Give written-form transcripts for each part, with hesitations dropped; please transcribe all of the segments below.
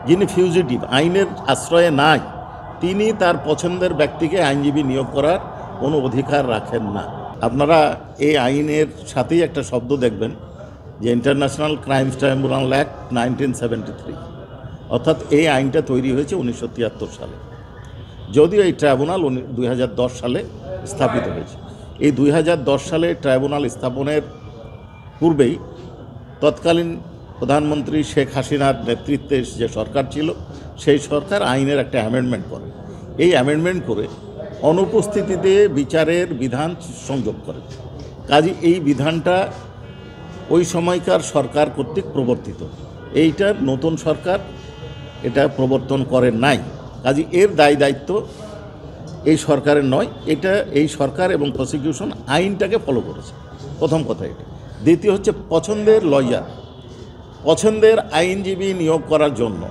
যিনি ফিউজিটিভ, আইনের আশ্রয়ে নাই, তিনি তার পছন্দের ব্যক্তিকে আইনজীবী নিয়োগ করার কোনো অধিকার রাখেন না। আপনারা এই আইনের সাথেই একটা শব্দ দেখবেন যে ইন্টারন্যাশনাল ক্রাইমস ট্রাইব্যুনাল অ্যাক্ট 1973, অর্থাৎ এই আইনটা তৈরি হয়েছে 1973 সালে। যদিও এই ট্রাইব্যুনাল 2010 সালে স্থাপিত হয়েছে। এই 2010 সালে ট্রাইব্যুনাল স্থাপনের পূর্বেই তৎকালীন প্রধানমন্ত্রী শেখ হাসিনার নেতৃত্বে যে সরকার ছিল, সেই সরকার আইনের একটা অ্যামেন্ডমেন্ট করে। এই অ্যামেন্ডমেন্ট করে অনুপস্থিতিতে বিচারের বিধান সংযোগ করে। কাজে এই বিধানটা ওই সময়কার সরকার কর্তৃক প্রবর্তিত। এইটার নতুন সরকার এটা প্রবর্তন করে নাই। কাজে এর দায় দায়িত্ব এই সরকারের নয়, এটা এই সরকার এবং প্রসিকিউশন আইনটাকে ফলো করেছে। প্রথম কথা এটা। দ্বিতীয় হচ্ছে পছন্দের লয়ার, পছন্দের আইনজীবী নিয়োগ করার জন্য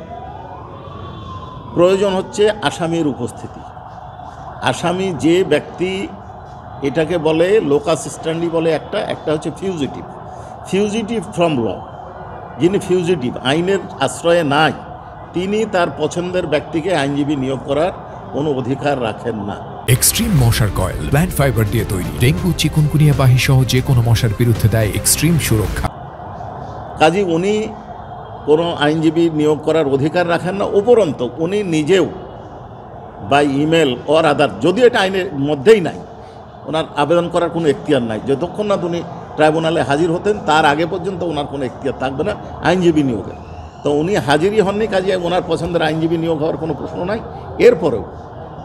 প্রয়োজন হচ্ছে আসামির উপস্থিতি। আসামি যে ব্যক্তি, এটাকে বলে লোকাস স্ট্যান্ডি বলে একটা হচ্ছে ফিউজিটিভ ফ্রম ল। যিনি ফিউজিটিভ, আইনের আশ্রয়ে নাই, তিনি তার পছন্দের ব্যক্তিকে আইনজীবী নিয়োগ করার কোনো অধিকার রাখেন না। এক্সট্রিম মশার কয়েল প্ল্যান্ট ফাইবার দিয়ে তৈরি, ডেঙ্গু, চিকুনগুনিয়া বাহি সহ যে কোনো মশার বিরুদ্ধে দেয় এক্সট্রিম সুরক্ষা। কাজী উনি কোনো আইনজীবী নিয়োগ করার অধিকার রাখেন না। উপরন্তু উনি নিজেও বাই ইমেল অর আদার, যদিও এটা আইনের মধ্যেই নাই, ওনার আবেদন করার কোনো এখতিয়ার নাই। যতক্ষণ না উনি ট্রাইব্যুনালে হাজির হতেন তার আগে পর্যন্ত ওনার কোনো এখতিয়ার থাকবে না আইনজীবী নিয়োগের। তো উনি হাজিরই হননি, কাজে ওনার পছন্দের আইনজীবী নিয়োগ হওয়ার কোনো প্রশ্ন নাই। এরপরেও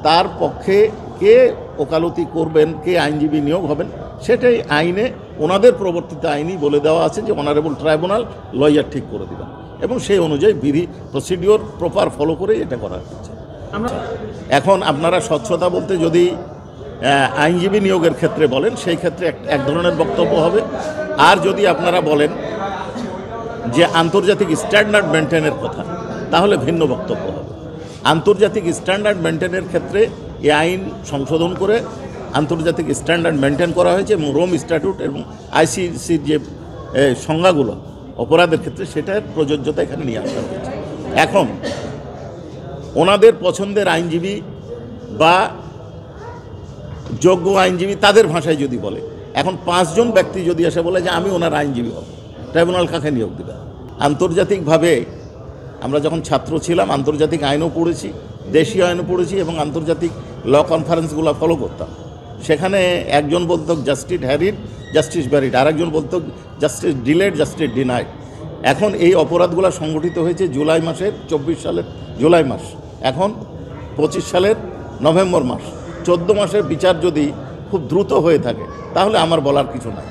তার পক্ষে কে ওকালতি করবেন, কে আইনজীবী নিয়োগ হবেন, সেটাই আইনে, ওনাদের প্রবর্তিত আইনই বলে দেওয়া আছে যে অনারেবল ট্রাইব্যুনাল লয়ার ঠিক করে দেবেন, এবং সেই অনুযায়ী বিধি প্রসিডিওর প্রপার ফলো করে এটা করা হচ্ছে। এখন আপনারা স্বচ্ছতা বলতে যদি আইনজীবী নিয়োগের ক্ষেত্রে বলেন, সেই ক্ষেত্রে এক ধরনের বক্তব্য হবে। আর যদি আপনারা বলেন যে আন্তর্জাতিক স্ট্যান্ডার্ড মেনটেনের কথা, তাহলে ভিন্ন বক্তব্য হবে। আন্তর্জাতিক স্ট্যান্ডার্ড মেনটেনের ক্ষেত্রে এই আইন সংশোধন করে আন্তর্জাতিক স্ট্যান্ডার্ড মেনটেন করা হয়েছে, এবং রোম স্ট্যাটুট এবং আইসিসির যে সংজ্ঞাগুলো অপরাধের ক্ষেত্রে, সেটার প্রযোজ্যতা এখানে নিয়ে আসা হয়েছে। এখন ওনাদের পছন্দের আইনজীবী বা যোগ্য আইনজীবী, তাদের ভাষায় যদি বলে, এখন 5 জন ব্যক্তি যদি এসে বলে যে আমি ওনার আইনজীবী হব, ট্রাইব্যুনাল কাকে নিয়োগ দেবে? আন্তর্জাতিকভাবে আমরা যখন ছাত্র ছিলাম আন্তর্জাতিক আইনও পড়েছি, দেশীয় আইনও পড়েছি, এবং আন্তর্জাতিক ল কনফারেন্সগুলো ফলো করতাম। সেখানে একজন বলতো জাস্টিস হ্যারিড, জাস্টিস ব্যারিড, আরেকজন বলতো জাস্টিস ডিলেড, জাস্টিস ডিনাইড। এখন এই অপরাধগুলো সংগঠিত হয়েছে জুলাই মাসের 24 সালের জুলাই মাস, এখন 25 সালের নভেম্বর মাস। 14 মাসের বিচার যদি খুব দ্রুত হয়ে থাকে, তাহলে আমার বলার কিছু নাই।